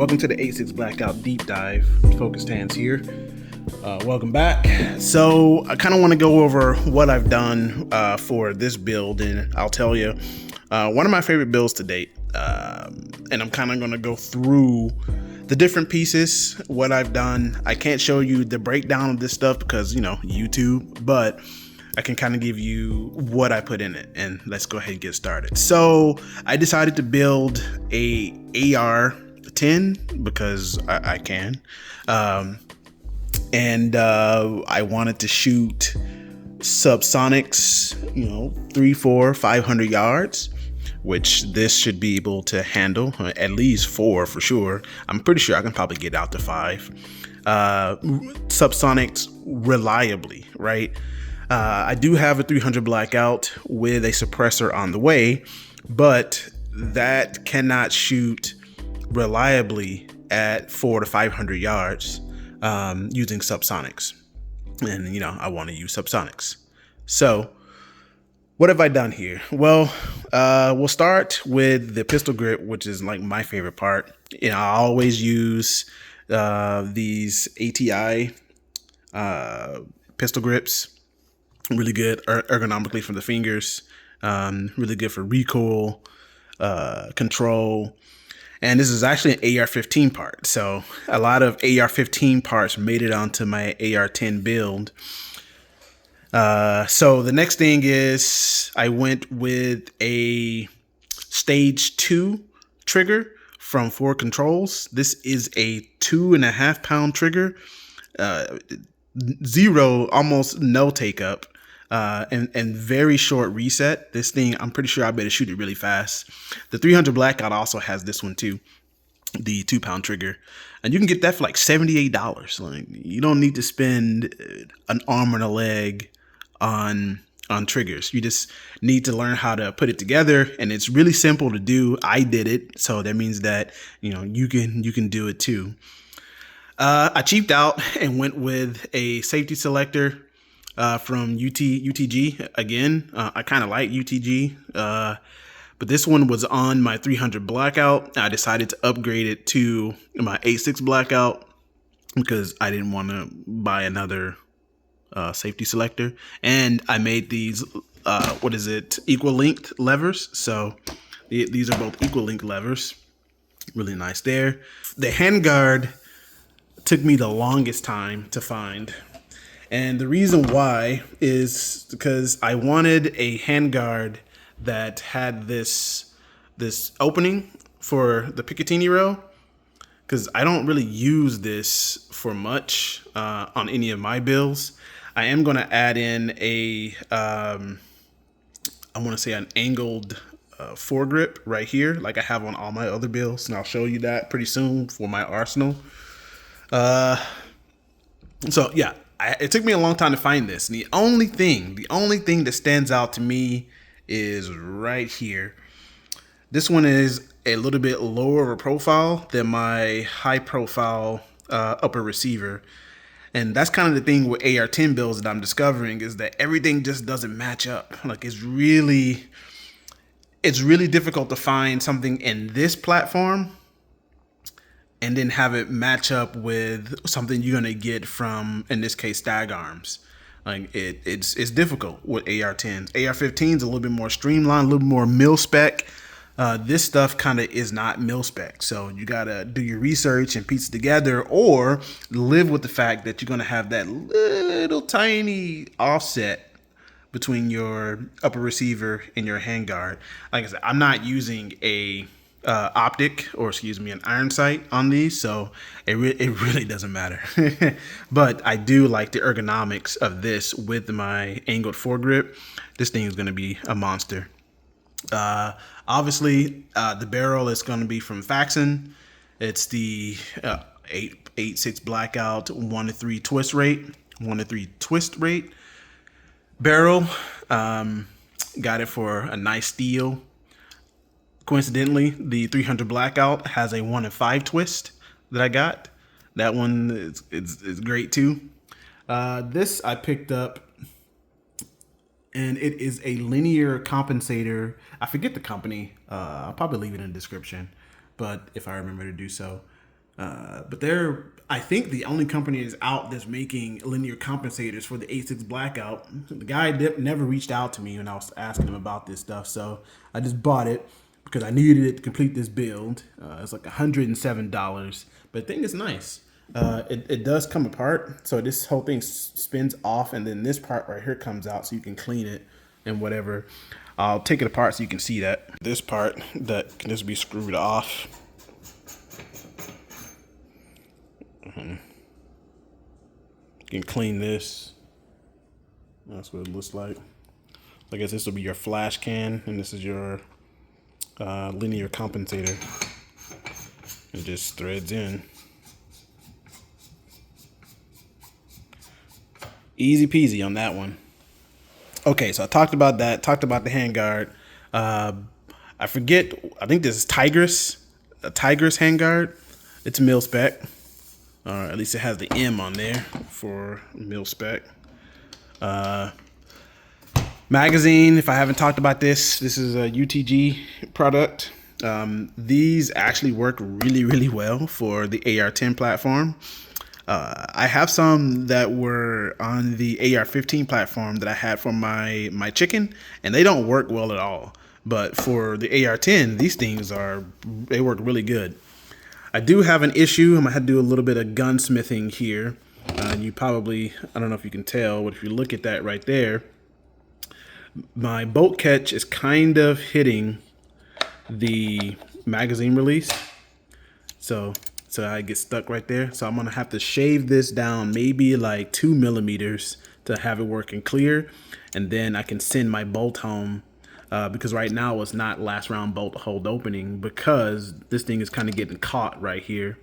Welcome to the 8-6 Blackout Deep Dive. Focused Hands here. Welcome back. So I kind of want to go over what I've done for this build, and I'll tell you one of my favorite builds to date. And I'm kind of going to go through the different pieces, what I've done. I can't show you the breakdown of this stuff because, YouTube, but I can kind of give you what I put in it, and let's go ahead and get started. So I decided to build a AR-10 because I can. And I wanted to shoot subsonics, 300, 400, 500 yards, which this should be able to handle, at least 4 for sure. I'm pretty sure I can probably get out to 5. Subsonics reliably, right? I do have a 300 blackout with a suppressor on the way, but that cannot shoot reliably at 400 to 500 yards using subsonics. And, I want to use subsonics. So what have I done here? Well, we'll start with the pistol grip, which is like my favorite part. I always use these ATI pistol grips. Really good ergonomically for the fingers, really good for recoil, control. And this is actually an AR-15 part. So a lot of AR-15 parts made it onto my AR-10 build. So the next thing is I went with a stage 2 trigger from Ford Controls. This is a 2.5 pound trigger, zero, almost no take up. And very short reset. This thing, I'm pretty sure I better shoot it really fast. The 300 Blackout also has this one too, the 2 pound trigger, and you can get that for like $78. Like, you don't need to spend an arm and a leg on triggers. You just need to learn how to put it together, and it's really simple to do. I did it, so that means that you can do it too. I cheaped out and went with a safety selector from UTG again. I kind of like UTG, but this one was on my 300 blackout. I decided to upgrade it to my 8.6 blackout because I didn't want to buy another safety selector. And I made these equal length levers. So these are both equal length levers. Really nice there. The handguard took me the longest time to find. And the reason why is because I wanted a handguard that had this opening for the Picatinny rail, because I don't really use this for much on any of my builds. I am going to add in an angled foregrip right here, like I have on all my other builds, and I'll show you that pretty soon for my arsenal. So yeah. It took me a long time to find this. And the only thing that stands out to me is right here. This one is a little bit lower of a profile than my high profile upper receiver. And that's kind of the thing with AR-10 builds that I'm discovering, is that everything just doesn't match up. Like it's really difficult to find something in this platform and then have it match up with something you're gonna get from, in this case, Stag Arms. Like it's difficult with AR-10s. AR-15's a little bit more streamlined, a little more mil spec. This stuff kind of is not mil spec, so you gotta do your research and piece it together, or live with the fact that you're gonna have that little tiny offset between your upper receiver and your handguard. Like I said, I'm not using an iron sight on these, so it really doesn't matter. But I do like the ergonomics of this with my angled foregrip. This thing is going to be a monster. Obviously, the barrel is going to be from Faxon. It's the 8.6 blackout 1-to-3 twist rate barrel. Got it for a nice steal. Coincidentally, the 300 blackout has a 1-to-5 twist that I got. That one is great too. This I picked up, and it is a linear compensator. I forget the company. I'll probably leave it in the description, but if I remember to do so. But they're, I think, the only company is out that's making linear compensators for the A6 Blackout. The guy never reached out to me when I was asking him about this stuff, so I just bought it because I needed it to complete this build. It's like $107, but the thing is nice. It does come apart, so this whole thing spins off, and then this part right here comes out, so you can clean it and whatever. I'll take it apart so you can see that. This part that can just be screwed off. You can clean this. That's what it looks like. I guess this will be your flash can, and this is your linear compensator. It just threads in. Easy peasy on that one. Okay, so I talked about that. Talked about the handguard. I forget. I think this is Tigris, a Tigris handguard. It's mil spec. At least it has the M on there for mil spec. Magazine, if I haven't talked about this is a UTG product. These actually work really, really well for the AR-10 platform. I have some that were on the AR-15 platform that I had for my chicken, and they don't work well at all. But for the AR-10, these things they work really good. I do have an issue. I'm gonna have to do a little bit of gunsmithing here. You probably, I don't know if you can tell, but if you look at that right there, my bolt catch is kind of hitting the magazine release. So I get stuck right there. So I'm gonna have to shave this down maybe like 2 millimeters to have it working clear. And then I can send my bolt home. Because right now it's not last round bolt hold opening because this thing is kind of getting caught right here,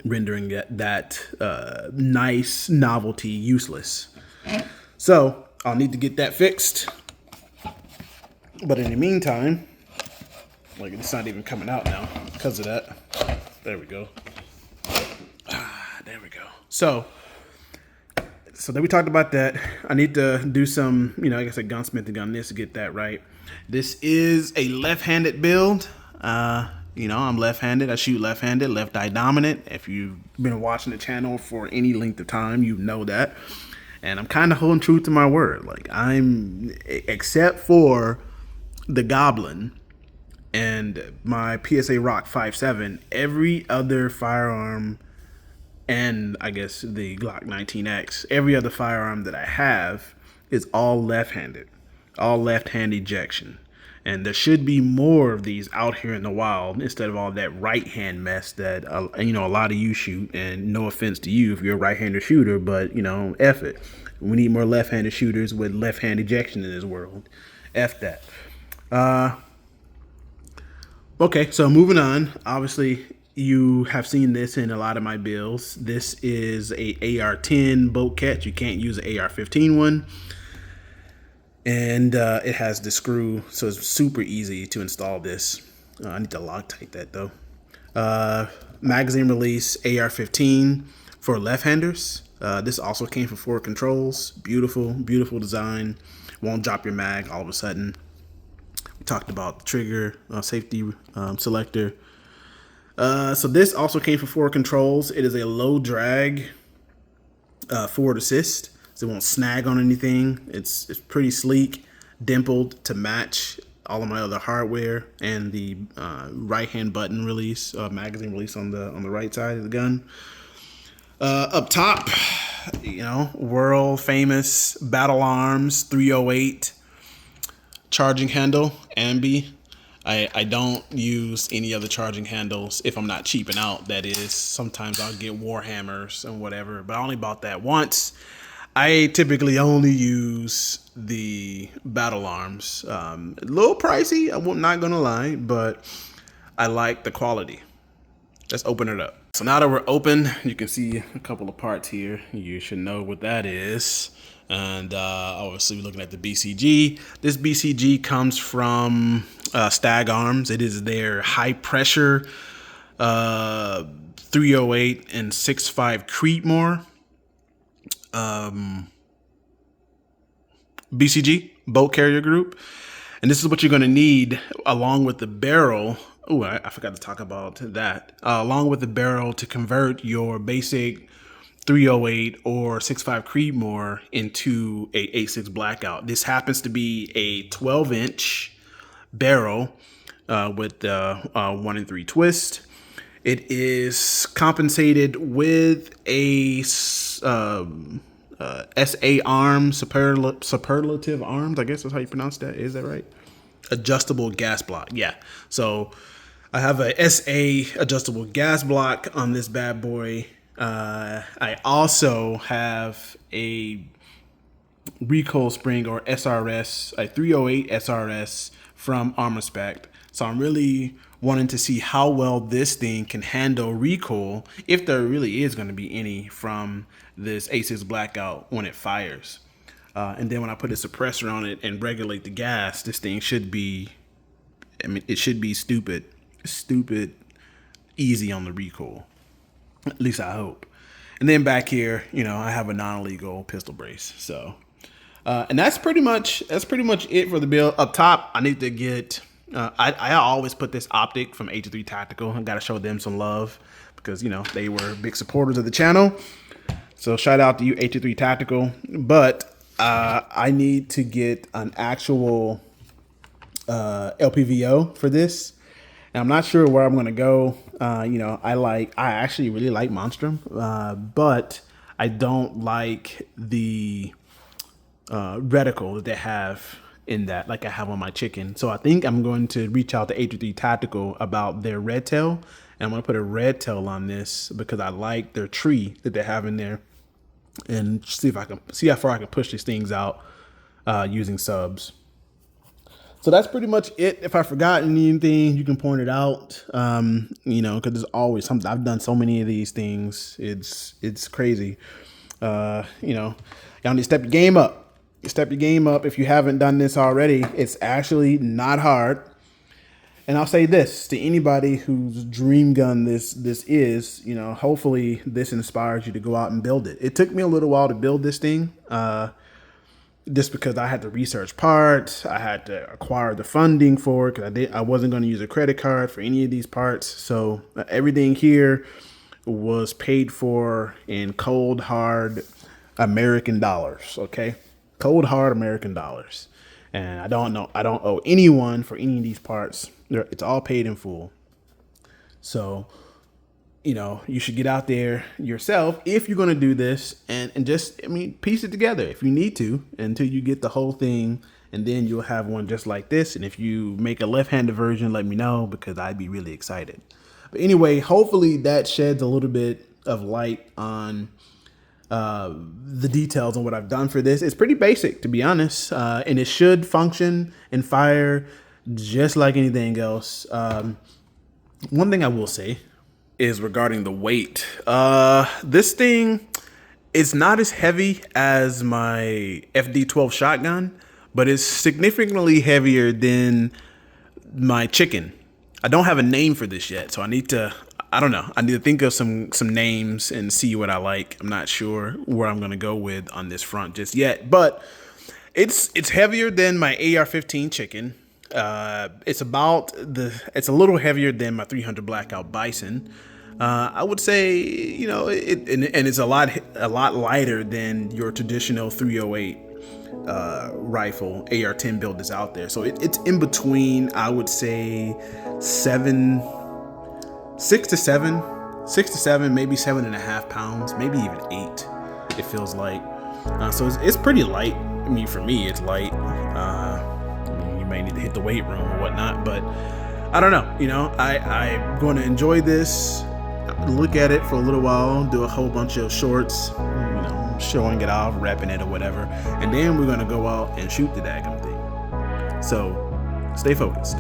rendering that nice novelty useless. So I'll need to get that fixed. But in the meantime, like it's not even coming out now because of that. There we go. There we go. So then we talked about that. I need to do some, I guess a gunsmithing on this to get that right. This is a left-handed build. I'm left-handed. I shoot left-handed, left eye dominant. If you've been watching the channel for any length of time, you know that. And I'm kind of holding true to my word. Like except for the Goblin and my PSA Rock 5.7, every other firearm, and I guess the Glock 19X, every other firearm that I have is all left-handed, all left-hand ejection. And there should be more of these out here in the wild instead of all that right-hand mess that, a lot of you shoot. And no offense to you if you're a right-handed shooter, but, F it. We need more left-handed shooters with left-hand ejection in this world. F that. Okay, so moving on. Obviously, you have seen this in a lot of my builds. This is a AR-10 bolt catch. You can't use an AR-15 one. And it has the screw, so it's super easy to install this. I need to Loctite that though. Magazine release AR-15 for left-handers. This also came from Forward Controls. Beautiful, beautiful design. Won't drop your mag all of a sudden. We talked about the trigger safety selector. So this also came from Forward Controls. It is a low drag forward assist, so it won't snag on anything. It's pretty sleek, dimpled to match all of my other hardware, and the right hand button release, magazine release on the right side of the gun. Up top, world famous Battle Arms 308 charging handle, Ambi. I don't use any other charging handles if I'm not cheaping out, that is. Sometimes I'll get Warhammers and whatever, but I only bought that once. I typically only use the Battle Arms. A little pricey, I'm not gonna lie, but I like the quality. Let's open it up. So now that we're open, you can see a couple of parts here. You should know what that is. And obviously we're looking at the BCG. This BCG comes from Stag Arms. It is their high pressure 308 and 6.5 Creedmoor BCG bolt carrier group. And this is what you're going to need along with the barrel Oh, I forgot to talk about that. Along with the barrel to convert your basic 308 or 6.5 Creedmoor into a 8.6 Blackout. This happens to be a 12-inch barrel with the 1 3 twist. It is compensated with a SA arms, superlative arms. I guess that's how you pronounce that. Is that right? Adjustable gas block. Yeah. So I have a SA adjustable gas block on this bad boy. I also have a recoil spring or SRS, a 308 SRS from Armaspect. So I'm really wanting to see how well this thing can handle recoil, if there really is going to be any from this 8.6 Blackout when it fires. And then when I put a suppressor on it and regulate the gas, this thing should be, it should be stupid easy on the recoil. At least I hope. And then back here, I have a non-illegal pistol brace. So, and that's pretty much it for the build. Up top, I need to get, I always put this optic from 823 Tactical. I got to show them some love because, they were big supporters of the channel. So shout out to you, 823 Tactical. But I need to get an actual LPVO for this. And I'm not sure where I'm going to go. I actually really like Monstrum, but I don't like the reticle that they have in that, like I have on my chicken. So I think I'm going to reach out to 823 Tactical about their red tail. And I'm going to put a red tail on this because I like their tree that they have in there. And see how far I can push these things out using subs. So that's pretty much it. If I forgot anything, you can point it out. Because there's always something. I've done so many of these things. It's crazy. Y'all need to step your game up. Step your game up if you haven't done this already. It's actually not hard. And I'll say this to anybody whose dream gun this is, hopefully this inspires you to go out and build it. It took me a little while to build this thing, just because I had to research parts. I had to acquire the funding for it because I wasn't going to use a credit card for any of these parts. So everything here was paid for in cold, hard American dollars. Okay. Cold, hard American dollars. And I don't owe anyone for any of these parts. It's all paid in full. So, you should get out there yourself if you're going to do this and just, piece it together if you need to until you get the whole thing. And then you'll have one just like this. And if you make a left-handed version, let me know because I'd be really excited. But anyway, hopefully that sheds a little bit of light on the details on what I've done for this. It's pretty basic, to be honest, and it should function and fire just like anything else. One thing I will say is regarding the weight. This thing is not as heavy as my FD12 shotgun, but it's significantly heavier than my chicken. I don't have a name for this yet, so I need to think of some names and see what I like. I'm not sure where I'm gonna go with on this front just yet, but it's heavier than my AR-15 chicken. It's a little heavier than my 300 Blackout Bison. I would say, it's a lot lighter than your traditional 308 rifle AR-10 build is out there. So it's in between, I would say 6 to 7, maybe 7.5 pounds, maybe even 8. It feels like, so it's pretty light. For me, it's light. You may need to hit the weight room or whatnot, but I don't know. I'm going to enjoy this, look at it for a little while, do a whole bunch of shorts, showing it off, repping it or whatever, and then we're going to go out and shoot the daggum thing. So stay focused.